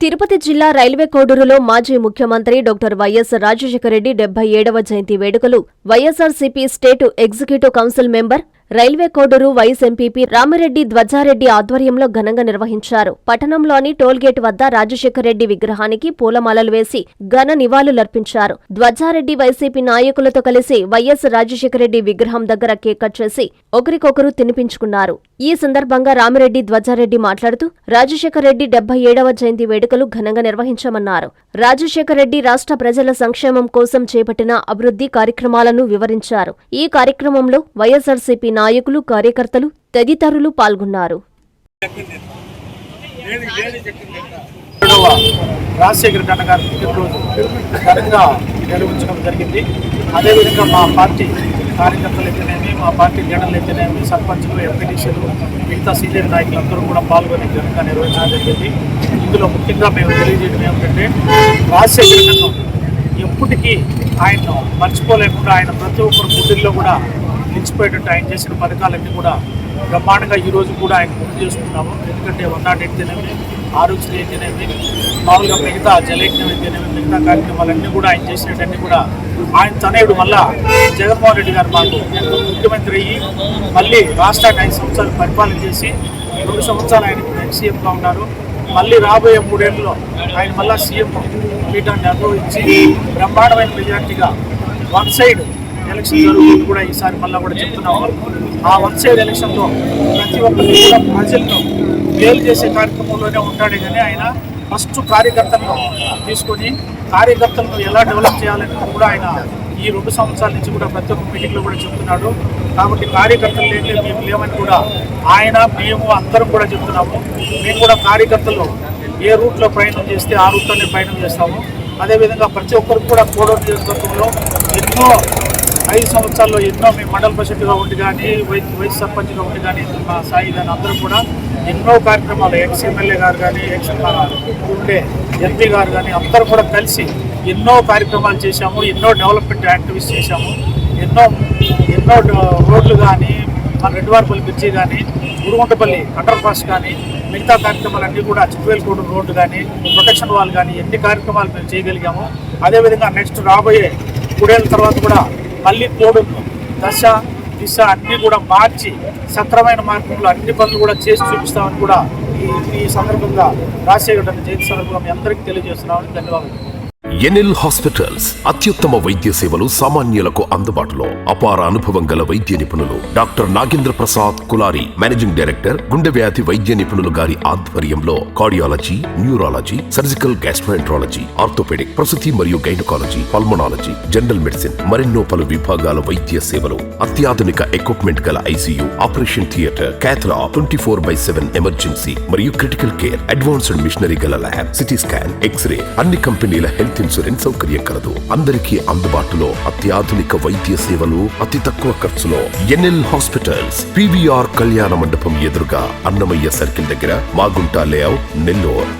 తిరుపతి జిల్లా రైల్వే కోడూరులో మాజీ ముఖ్యమంత్రి డాక్టర్ వైఎస్ రాజశేఖర రెడ్డి 77వ జయంతి వేడుకలు YSRCP state executive council member railway Koduru vice MPP Ramireddy ధ్వజారెడ్డి ఆధ్వర్యంలో ఘనంగా నిర్వహించారు. పట్టణంలోని టోల్గేట్ వద్ద రాజశేఖర రెడ్డి విగ్రహానికి పూలమాలలు వేసి ఘన నివాళులర్పించారు. ధ్వజారెడ్డి వైసీపీ నాయకులతో కలిసి వైఎస్ రాజశేఖర రెడ్డి విగ్రహం దగ్గర కేక్ కట్ చేసి ఒకరికొకరు తినిపించుకున్నారు. ఈ సందర్భంగా రామిరెడ్డి ధ్వజారెడ్డి మాట్లాడుతూ రాజశేఖర రెడ్డి 77వ జయంతి వేడుకలు ఘనంగా నిర్వహించామన్నారు. రాజశేఖర రెడ్డి రాష్ట్ర ప్రజల సంక్షేమం కోసం చేపట్టిన అభివృద్ధి కార్యక్రమాలను వివరించారు. ఈ కార్యక్రమంలో వైఎస్సార్సీపీ నాయకులు, కార్యకర్తలు తదితరులు పాల్గొన్నారు. రాజశేఖర రెడ్డి గారి పుట్టినరోజు ఘనంగా నిర్వహించడం జరిగింది. అదేవిధంగా మా పార్టీ కార్యకర్తలు అయితేనేమి, మా పార్టీ లీడర్లు అయితేనేమి, సర్పంచులు, ఎంపీటీసీలు, మిగతా సీనియర్ నాయకులందరూ కూడా పాల్గొని ఘనంగా నిర్వహించడం జరిగింది. ఇందులో ముఖ్యంగా మేము తెలియజేయడం ఏమిటంటే రాజశేఖర రెడ్డి ఎప్పటికీ ఆయన్ను మర్చిపోలేకుండా ఆయన ప్రతి ఒక్కరు గుడ్డిల్లో కూడా నిలిచిపోయేటట్టు ఆయన చేసిన పథకాలన్నీ కూడా బ్రహ్మాండంగా ఈరోజు కూడా ఆయన గుర్తు చేసుకున్నాము. ఎందుకంటే 108 అయితేనేమి, ఆరోగ్యశ్రీ అయితేనేమి, మామూలుగా మిగతా జలయజ్ఞం అయితేనేమి, మిగతా కార్యక్రమాలన్నీ కూడా ఆయన చేసినవన్నీ కూడా ఆయన తనయుడు మళ్ళా జగన్మోహన్ రెడ్డి గారు మాకు ముఖ్యమంత్రి అయ్యి మళ్ళీ రాష్ట్రాన్ని 5 సంవత్సరాలు పరిపాలన చేసి 2 సంవత్సరాలు ఆయన సీఎంగా ఉన్నారు. మళ్ళీ రాబోయే 3 ఏళ్ళలో ఆయన మళ్ళా సీఎం పీఠాన్ని అనుభవించి బ్రహ్మాండమైన మెజార్టీగా వన్ సైడ్ ఎలక్షన్ జరుగుతుంది కూడా ఈసారి మళ్ళీ కూడా చెప్తున్నాము. ఆ వన్ సైడ్ ఎలక్షన్లో ప్రతి ఒక్కరికి కూడా ప్రజలను మేలు చేసే కార్యక్రమంలోనే ఉంటాడే కానీ ఆయన ఫస్ట్ కార్యకర్తలను తీసుకొని కార్యకర్తలను ఎలా డెవలప్ చేయాలని కూడా ఆయన ఈ 2 సంవత్సరాల నుంచి కూడా ప్రతి ఒక్క మీటింగ్లో కూడా చెప్తున్నాడు. కాబట్టి కార్యకర్తలు లేని మేము లేవని కూడా ఆయన, మేము అందరం కూడా చెప్తున్నాము. మేము కూడా కార్యకర్తలు ఏ రూట్లో ప్రయాణం చేస్తే ఆ రూట్లోనే ప్రయాణం చేస్తాము. అదేవిధంగా ప్రతి ఒక్కరికి కూడా కోడూరు నియోజకవర్గంలో ఎన్నో 5 సంవత్సరాల్లో ఎన్నో మేము మండల ప్రెసిడెంట్గా ఉండి కానీ, వైస్ సర్పంచ్గా ఉండి కానీ, మా సాయి కానీ అందరూ కూడా ఎన్నో కార్యక్రమాలు, ఎక్స్ ఎమ్మెల్యే గారు కానీ, ఎక్స్ ఉండే ఎంపీ గారు కానీ అందరూ కూడా కలిసి ఎన్నో కార్యక్రమాలు చేశాము. ఎన్నో డెవలప్మెంట్ యాక్టివిటీస్ చేశాము. ఎన్నో రోడ్లు కానీ, మన రెడ్డివారిపల్లి బ్రిడ్జి కానీ, గురుగుంటపల్లి అండర్ పాస్ కానీ, మిగతా కార్యక్రమాలన్నీ కూడా చిక్కువేలకోట రోడ్డు కానీ, ప్రొటెక్షన్ వాల్ కానీ ఎన్ని కార్యక్రమాలు మేము చేయగలిగాము. అదేవిధంగా నెక్స్ట్ రాబోయే 3 ఏళ్ళ తర్వాత కూడా మళ్ళీ కోడూరు దశ దిశ అన్నీ కూడా మార్చి సక్రమైన మార్గంలో అన్ని పనులు కూడా చేసి చూపిస్తామని కూడా ఈ సందర్భంగా రాజశేఖర రెడ్డి జయంతి సందర్భంగా మీ అందరికీ తెలియజేస్తున్నామని ధన్యవాదాలు. ఎన్ఎల్ హాస్పిటల్స్ అత్యుత్తమ వైద్య సేవలు సామాన్యులకు అందుబాటులో. అపార అనుభవం గల వైద్య నిపుణులు doctor Nagendra Prasad Kulari, managing director, గుండె వ్యాధి వైద్య నిపుణులు గారి ఆధ్వర్యంలో cardiology, neurology, surgical gastroenterology, orthopaedic, ప్రసూతి మరియు గైనకాలజీ, పల్మనాలజీ, జనరల్ మెడిసిన్ మరెన్నో పలు విభాగాల వైద్య సేవలు. అత్యాధునిక ఎక్విప్మెంట్ గల ఐసీయూ, ఆపరేషన్ థియేటర్, క్యాథ్లా, 24/7 ఎమర్జెన్సీ మరియు క్రిటికల్ కేర్, అడ్వాన్స్డ్ మిషనరీ గల ల్యాబ్, సిటీ స్కాన్, ఎక్స్రే, అన్ని కంపెనీల హెల్త్ ఇన్సూరెన్స్ సౌకర్యం కలదు. అందరికీ అందుబాటులో అత్యాధునిక వైద్య సేవలు అతి తక్కువ ఖర్చులో. ఎన్ఎల్ హాస్పిటల్స్, పివిఆర్ కళ్యాణ మండపం ఎదురుగా, అన్నమయ్య సర్కిల్ దగ్గర, మాగుంట లేఅవుట్, నెల్లూరు.